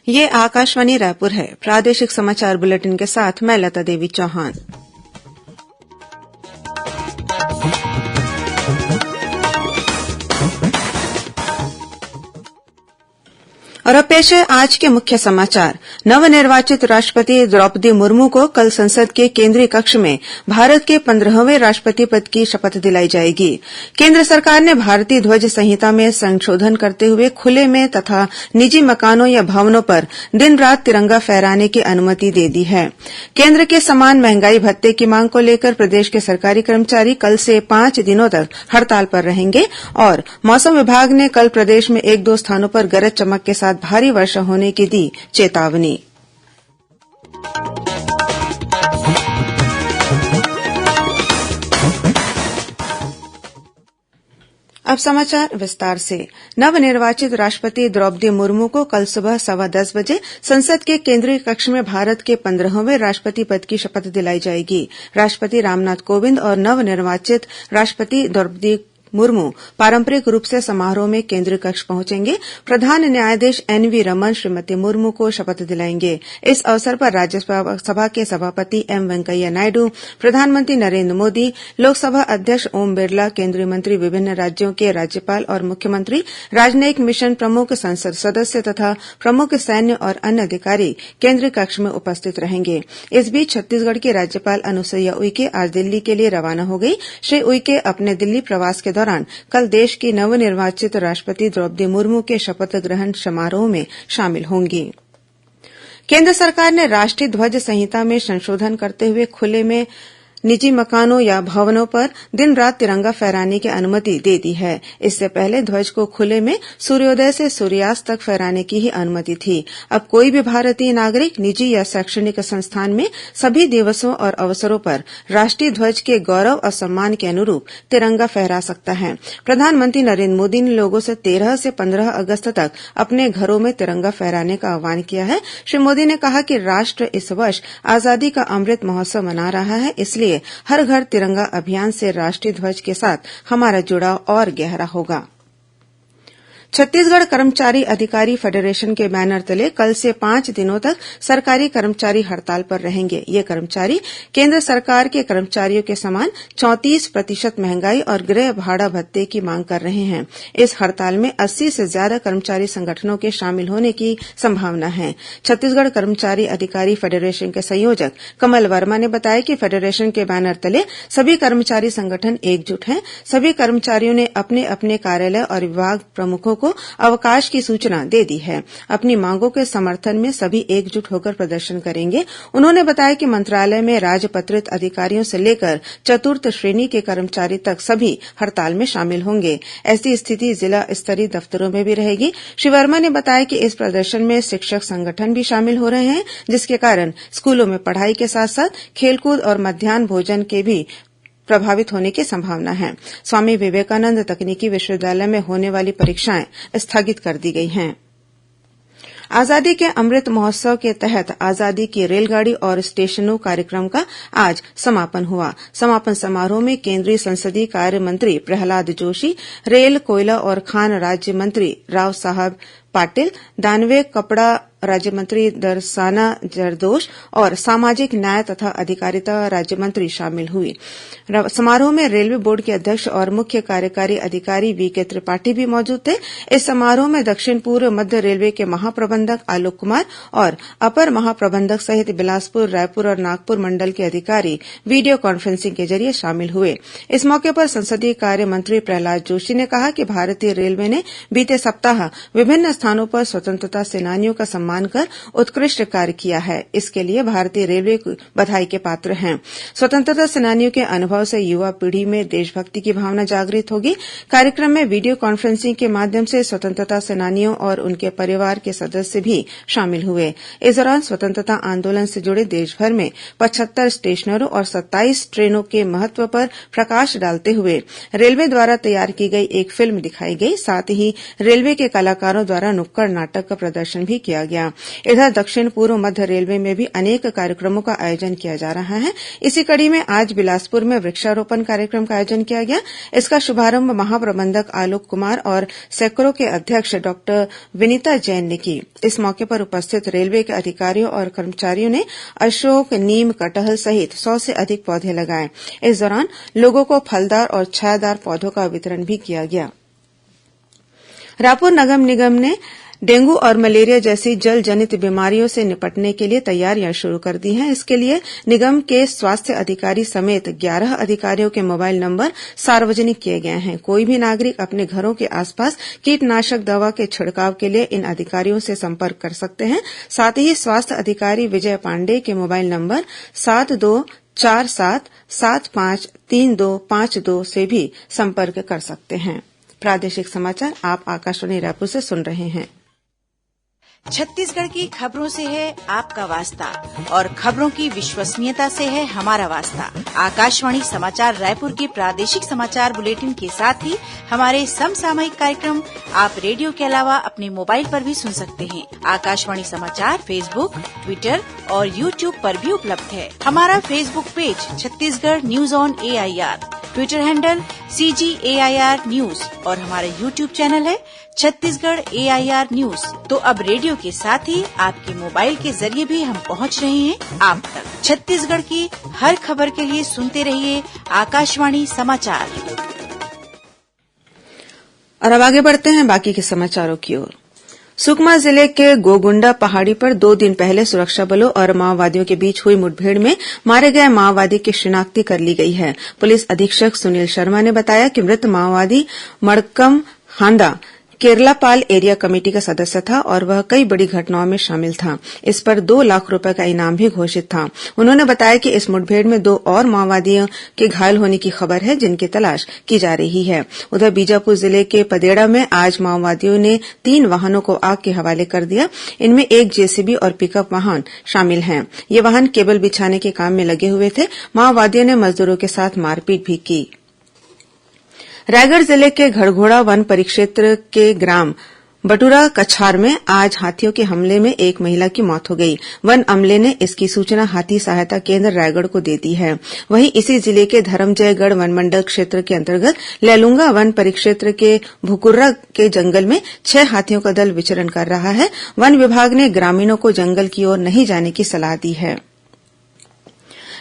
ये आकाशवाणी रायपुर है। प्रादेशिक समाचार बुलेटिन के साथ मैं लता देवी चौहान। और अब पेश है आज के मुख्य समाचार। नवनिर्वाचित राष्ट्रपति द्रौपदी मुर्मू को कल संसद के केंद्रीय कक्ष में भारत के 15वें राष्ट्रपति पद की शपथ दिलाई जाएगी। केंद्र सरकार ने भारतीय ध्वज संहिता में संशोधन करते हुए खुले में तथा निजी मकानों या भवनों पर दिन रात तिरंगा फहराने की अनुमति दे दी है। केंद्र के समान महंगाई भत्ते की मांग को लेकर प्रदेश के सरकारी कर्मचारी कल से 5 दिनों तक हड़ताल पर रहेंगे और मौसम विभाग ने कल प्रदेश में 1-2 स्थानों पर गरज चमक के साथ भारी वर्षा होने की दी चेतावनी। अब समाचार विस्तार से। नवनिर्वाचित राष्ट्रपति द्रौपदी मुर्मू को कल सुबह 10:15 बजे संसद के केंद्रीय कक्ष में भारत के 15वें राष्ट्रपति पद की शपथ दिलाई जाएगी। राष्ट्रपति रामनाथ कोविंद और नवनिर्वाचित राष्ट्रपति द्रौपदी मुर्मू पारंपरिक रूप से समारोह में केंद्रीय कक्ष पहुंचेंगे। प्रधान न्यायाधीश एनवी रमन श्रीमती मुर्मू को शपथ दिलाएंगे। इस अवसर पर राज्यसभा के सभापति एम वेंकैया नायडू, प्रधानमंत्री नरेन्द्र मोदी, लोकसभा अध्यक्ष ओम बिरला, केंद्रीय मंत्री, विभिन्न राज्यों के राज्यपाल और मुख्यमंत्री, राजनयिक मिशन प्रमुख, संसद सदस्य तथा प्रमुख सैन्य और अन्य अधिकारी केंद्रीय कक्ष में उपस्थित रहेंगे। इस बीच छत्तीसगढ़ की राज्यपाल अनुसुईया उइके आज दिल्ली के लिए रवाना हो गई। श्री उइके अपने दिल्ली प्रवास के दौरान कल देश की नवनिर्वाचित राष्ट्रपति द्रौपदी मुर्मू के शपथ ग्रहण समारोह में शामिल होंगी। केंद्र सरकार ने राष्ट्रीय ध्वज संहिता में संशोधन करते हुए खुले में निजी मकानों या भवनों पर दिन रात तिरंगा फहराने की अनुमति दे दी है। इससे पहले ध्वज को खुले में सूर्योदय से सूर्यास्त तक फहराने की ही अनुमति थी। अब कोई भी भारतीय नागरिक निजी या शैक्षणिक संस्थान में सभी दिवसों और अवसरों पर राष्ट्रीय ध्वज के गौरव और सम्मान के अनुरूप तिरंगा फहरा सकता है। प्रधानमंत्री नरेन्द्र मोदी ने लोगों से 13 से 15 अगस्त तक अपने घरों में तिरंगा फहराने का आह्वान किया है। श्री मोदी ने कहा कि राष्ट्र इस वर्ष आजादी का अमृत महोत्सव मना रहा है, इसलिए हर घर तिरंगा अभियान से राष्ट्रीय ध्वज के साथ हमारा जुड़ाव और गहरा होगा। छत्तीसगढ़ कर्मचारी अधिकारी फेडरेशन के बैनर तले कल से 5 दिनों तक सरकारी कर्मचारी हड़ताल पर रहेंगे। ये कर्मचारी केंद्र सरकार के कर्मचारियों के समान 34% महंगाई और गृह भाड़ा भत्ते की मांग कर रहे हैं। इस हड़ताल में 80 से ज्यादा कर्मचारी संगठनों के शामिल होने की संभावना है। छत्तीसगढ़ कर्मचारी अधिकारी फेडरेशन के संयोजक कमल वर्मा ने बताया कि फेडरेशन के बैनर तले सभी कर्मचारी संगठन एकजुट हैं। सभी कर्मचारियों ने अपने अपने कार्यालय और विभाग प्रमुखों को अवकाश की सूचना दे दी है। अपनी मांगों के समर्थन में सभी एकजुट होकर प्रदर्शन करेंगे। उन्होंने बताया कि मंत्रालय में राजपत्रित अधिकारियों से लेकर चतुर्थ श्रेणी के कर्मचारी तक सभी हड़ताल में शामिल होंगे। ऐसी स्थिति जिला स्तरीय दफ्तरों में भी रहेगी। श्री वर्मा ने बताया कि इस प्रदर्शन में शिक्षक संगठन भी शामिल हो रहे हैं, जिसके कारण स्कूलों में पढ़ाई के साथ साथ खेलकूद और मध्यान्ह भोजन के भी प्रभावित होने की संभावना है। स्वामी विवेकानंद तकनीकी विश्वविद्यालय में होने वाली परीक्षाएं स्थगित कर दी गई हैं। आजादी के अमृत महोत्सव के तहत आजादी की रेलगाड़ी और स्टेशनों कार्यक्रम का आज समापन हुआ। समापन समारोह में केंद्रीय संसदीय कार्य मंत्री प्रहलाद जोशी, रेल, कोयला और खान राज्य मंत्री राव साहब पाटिल, दानवे कपड़ा राज्य मंत्री दरसाना जरदोश और सामाजिक न्याय तथा अधिकारिता राज्य मंत्री शामिल हुए। समारोह में रेलवे बोर्ड के अध्यक्ष और मुख्य कार्यकारी अधिकारी वीके त्रिपाठी भी मौजूद थे। इस समारोह में दक्षिण पूर्व मध्य रेलवे के महाप्रबंधक आलोक कुमार और अपर महाप्रबंधक सहित बिलासपुर, रायपुर और नागपुर मंडल के अधिकारी वीडियो कॉन्फ्रेंसिंग के जरिए शामिल हुए। इस मौके पर संसदीय कार्य मंत्री प्रहलाद जोशी ने कहा कि भारतीय रेलवे ने बीते सप्ताह विभिन्न स्थानों पर स्वतंत्रता सेनानियों का सम्मान कर उत्कृष्ट कार्य किया है। इसके लिए भारतीय रेलवे बधाई के पात्र हैं। स्वतंत्रता सेनानियों के अनुभव से युवा पीढ़ी में देशभक्ति की भावना जागृत होगी। कार्यक्रम में वीडियो कॉन्फ्रेंसिंग के माध्यम से स्वतंत्रता सेनानियों और उनके परिवार के सदस्य भी शामिल हुए। इस दौरान स्वतंत्रता आंदोलन से जुड़े देशभर में 75 स्टेशनों और 27 ट्रेनों के महत्व पर प्रकाश डालते हुए रेलवे द्वारा तैयार की गई एक फिल्म दिखाई गई। साथ ही रेलवे के कलाकारों द्वारा नुक्कड़ नाटक का प्रदर्शन भी किया गया। इधर दक्षिण पूर्व मध्य रेलवे में भी अनेक कार्यक्रमों का आयोजन किया जा रहा है। इसी कड़ी में आज बिलासपुर में वृक्षारोपण कार्यक्रम का आयोजन किया गया। इसका शुभारंभ महाप्रबंधक आलोक कुमार और सैकड़ों के अध्यक्ष डॉक्टर विनीता जैन ने की। इस मौके पर उपस्थित रेलवे के अधिकारियों और कर्मचारियों ने अशोक, नीम, कटहल सहित 100 से अधिक पौधे लगाए। इस दौरान लोगों को फलदार और छायादार पौधों का वितरण भी किया गया। रायपुर नगर निगम ने डेंगू और मलेरिया जैसी जल जनित बीमारियों से निपटने के लिए तैयारियां शुरू कर दी हैं। इसके लिए निगम के स्वास्थ्य अधिकारी समेत 11 अधिकारियों के मोबाइल नंबर सार्वजनिक किए गए हैं। कोई भी नागरिक अपने घरों के आसपास कीटनाशक दवा के छिड़काव के लिए इन अधिकारियों से संपर्क कर सकते हैं। साथ ही स्वास्थ्य अधिकारी विजय पांडेय के मोबाइल नंबर 7247753252 से भी संपर्क कर सकते हैं। प्रादेशिक समाचार आप आकाशवाणी रायपुर से सुन रहे हैं। छत्तीसगढ़ की खबरों से है आपका वास्ता और खबरों की विश्वसनीयता से है हमारा वास्ता। आकाशवाणी समाचार रायपुर के प्रादेशिक समाचार बुलेटिन के साथ ही हमारे समसामयिक कार्यक्रम आप रेडियो के अलावा अपने मोबाइल पर भी सुन सकते हैं। आकाशवाणी समाचार फेसबुक, ट्विटर और यूट्यूब पर भी उपलब्ध है। हमारा Facebook page Chhattisgarh news on AIR, Twitter handle CGAIR news और हमारा यूट्यूब चैनल है छत्तीसगढ़ AIR न्यूज। तो अब रेडियो के साथ ही आपके मोबाइल के जरिए भी हम पहुंच रहे हैं आप तक। छत्तीसगढ़ की हर खबर के लिए सुनते रहिए आकाशवाणी समाचार। और अब आगे बढ़ते हैं बाकी के समाचारों की ओर। सुकमा जिले के गोगुंडा पहाड़ी पर 2 दिन पहले सुरक्षा बलों और माओवादियों के बीच हुई मुठभेड़ में मारे गए माओवादी की शिनाख्ती कर ली गई है। पुलिस अधीक्षक सुनील शर्मा ने बताया कि मृत माओवादी मड़कम हांदा केरलापाल एरिया कमेटी का सदस्य था और वह कई बड़ी घटनाओं में शामिल था। इस पर 2 लाख रुपए का इनाम भी घोषित था। उन्होंने बताया कि इस मुठभेड़ में 2 और माओवादियों के घायल होने की खबर है, जिनकी तलाश की जा रही है। उधर बीजापुर जिले के पदेड़ा में आज माओवादियों ने 3 वाहनों को आग के हवाले कर दिया। इनमें एक जेसीबी और पिकअप वाहन शामिल हैं। ये वाहन केबल बिछाने के काम में लगे हुए थे। माओवादियों ने मजदूरों के साथ मारपीट भी की। रायगढ़ जिले के घड़घोड़ा वन परिक्षेत्र के ग्राम बटुरा कछार में आज हाथियों के हमले में एक महिला की मौत हो गई। वन अमले ने इसकी सूचना हाथी सहायता केन्द्र रायगढ़ को दे दी है। वहीं इसी जिले के धरमजयगढ़ वनमंडल क्षेत्र के अंतर्गत लैलूंगा वन परिक्षेत्र के भुकुर्रा के जंगल में 6 हाथियों का दल विचरण कर रहा है। वन विभाग ने ग्रामीणों को जंगल की ओर नहीं जाने की सलाह दी है।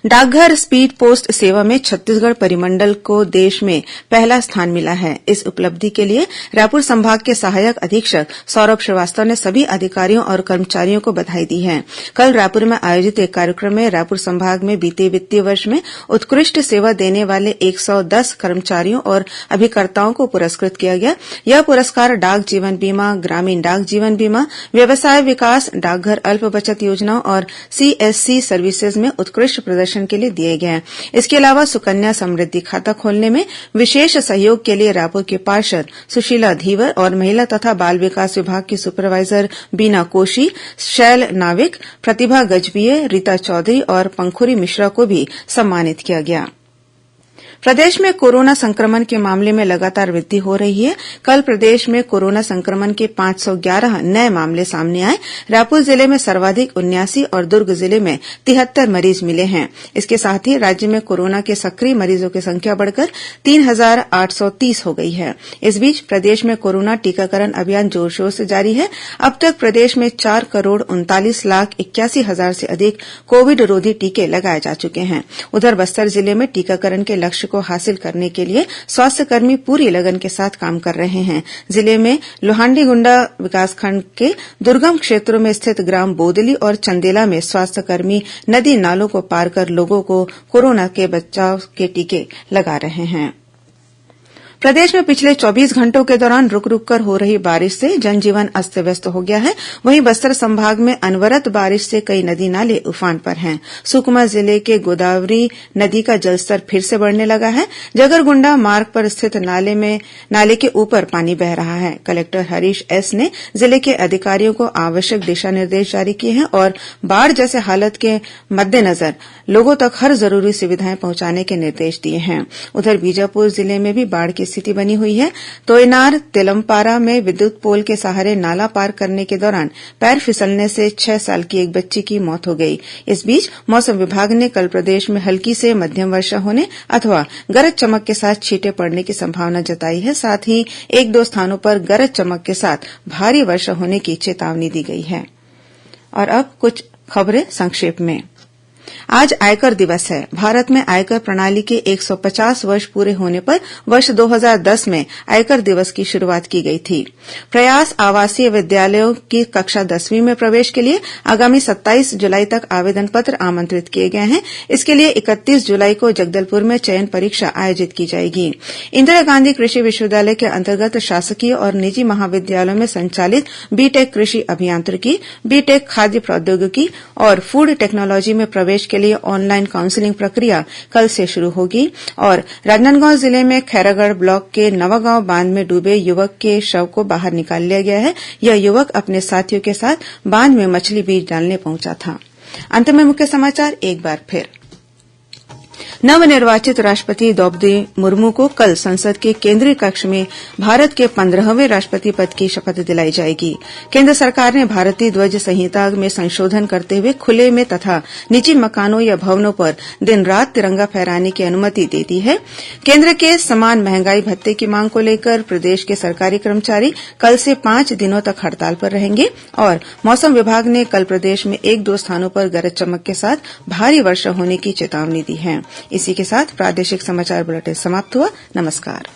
डाकघर स्पीड पोस्ट सेवा में छत्तीसगढ़ परिमंडल को देश में पहला स्थान मिला है। इस उपलब्धि के लिए रायपुर संभाग के सहायक अधीक्षक सौरभ श्रीवास्तव ने सभी अधिकारियों और कर्मचारियों को बधाई दी है। कल रायपुर में आयोजित एक कार्यक्रम में रायपुर संभाग में बीते वित्तीय वर्ष में उत्कृष्ट सेवा देने वाले 110 कर्मचारियों और अभिकर्ताओं को पुरस्कृत किया गया। यह पुरस्कार डाक जीवन बीमा, ग्रामीण डाक जीवन बीमा, व्यवसाय विकास, डाकघर अल्प बचत योजनाओं और CSC सर्विसेज में उत्कृष्ट प्रदर्शन के लिए दिए गए हैं। इसके अलावा सुकन्या समृद्धि खाता खोलने में विशेष सहयोग के लिए रायपुर के पार्षद सुशीला धीवर और महिला तथा बाल विकास विभाग की सुपरवाइजर बीना कोशी, शैल नाविक, प्रतिभा गजबीये, रीता चौधरी और पंखुरी मिश्रा को भी सम्मानित किया गया। प्रदेश में कोरोना संक्रमण के मामले में लगातार वृद्धि हो रही है। कल प्रदेश में कोरोना संक्रमण के 511 नए मामले सामने आए। रायपुर जिले में सर्वाधिक 79 और दुर्ग जिले में 73 मरीज मिले हैं। इसके साथ ही राज्य में कोरोना के सक्रिय मरीजों की संख्या बढ़कर 3830 हो गई है। इस बीच प्रदेश में कोरोना टीकाकरण अभियान जोर शोर से जारी है। अब तक प्रदेश में 4,39,81,000 से अधिक कोविड रोधी टीके लगाए जा चुके हैं। उधर बस्तर जिले में टीकाकरण के लक्ष्य को हासिल करने के लिए स्वास्थ्यकर्मी पूरी लगन के साथ काम कर रहे हैं। जिले में लोहांडीगुंडा विकासखंड के दुर्गम क्षेत्रों में स्थित ग्राम बोदली और चंदेला में स्वास्थ्यकर्मी नदी नालों को पार कर लोगों को कोरोना के बचाव के टीके लगा रहे हैं। प्रदेश में पिछले 24 घंटों के दौरान रुक रुक कर हो रही बारिश से जनजीवन अस्त व्यस्त हो गया है। वहीं बस्तर संभाग में अनवरत बारिश से कई नदी नाले उफान पर हैं। सुकमा जिले के गोदावरी नदी का जलस्तर फिर से बढ़ने लगा है। जगरगुंडा मार्ग पर स्थित नाले के ऊपर पानी बह रहा है। कलेक्टर हरीश एस ने जिले के अधिकारियों को आवश्यक दिशा निर्देश जारी किए हैं और बाढ़ जैसे हालत के मद्देनजर लोगों तक हर जरूरी सुविधाएं पहुंचाने के निर्देश दिए हैं। उधर बीजापुर जिले में भी बाढ़ की स्थिति बनी हुई है। तोयनार तेलमपारा में विद्युत पोल के सहारे नाला पार करने के दौरान पैर फिसलने से 6 साल की एक बच्ची की मौत हो गई। इस बीच मौसम विभाग ने कल प्रदेश में हल्की से मध्यम वर्षा होने अथवा गरज चमक के साथ छींटे पड़ने की संभावना जताई है। साथ ही 1-2 स्थानों पर गरज चमक के साथ भारी वर्षा होने की चेतावनी दी गई है। और अब कुछ खबरें संक्षेप में। आज आयकर दिवस है। भारत में आयकर प्रणाली के 150 वर्ष पूरे होने पर वर्ष 2010 में आयकर दिवस की शुरूआत की गई थी। प्रयास आवासीय विद्यालयों की कक्षा 10वीं में प्रवेश के लिए आगामी 27 जुलाई तक आवेदन पत्र आमंत्रित किए गए हैं। इसके लिए 31 जुलाई को जगदलपुर में चयन परीक्षा आयोजित की जाएगी। इंदिरा गांधी कृषि विश्वविद्यालय के अंतर्गत शासकीय और निजी महाविद्यालयों में संचालित बीटेक कृषि अभियांत्रिकी, बीटेक खाद्य प्रौद्योगिकी और फूड टेक्नोलॉजी में प्रवेश के लिए ऑनलाइन काउंसलिंग प्रक्रिया कल से शुरू होगी। और राजनांदगांव जिले में खैरागढ़ ब्लॉक के नवागांव बांध में डूबे युवक के शव को बाहर निकाल लिया गया है। यह युवक अपने साथियों के साथ बांध में मछली बीज डालने पहुंचा था। अंत में मुख्य समाचार एक बार फिर। नवनिर्वाचित राष्ट्रपति द्रौपदी मुर्मू को कल संसद के केंद्रीय कक्ष में भारत के 15वें राष्ट्रपति पद की शपथ दिलाई जाएगी। केंद्र सरकार ने भारतीय ध्वज संहिता में संशोधन करते हुए खुले में तथा निजी मकानों या भवनों पर दिन रात तिरंगा फहराने की अनुमति दे दी है। केंद्र के समान महंगाई भत्ते की मांग को लेकर प्रदेश के सरकारी कर्मचारी कल से 5 दिनों तक हड़ताल पर रहेंगे। और मौसम विभाग ने कल प्रदेश में 1-2 स्थानों पर गरज चमक के साथ भारी वर्षा होने की चेतावनी दी है। इसी के साथ प्रादेशिक समाचार बुलेटिन समाप्त हुआ। नमस्कार।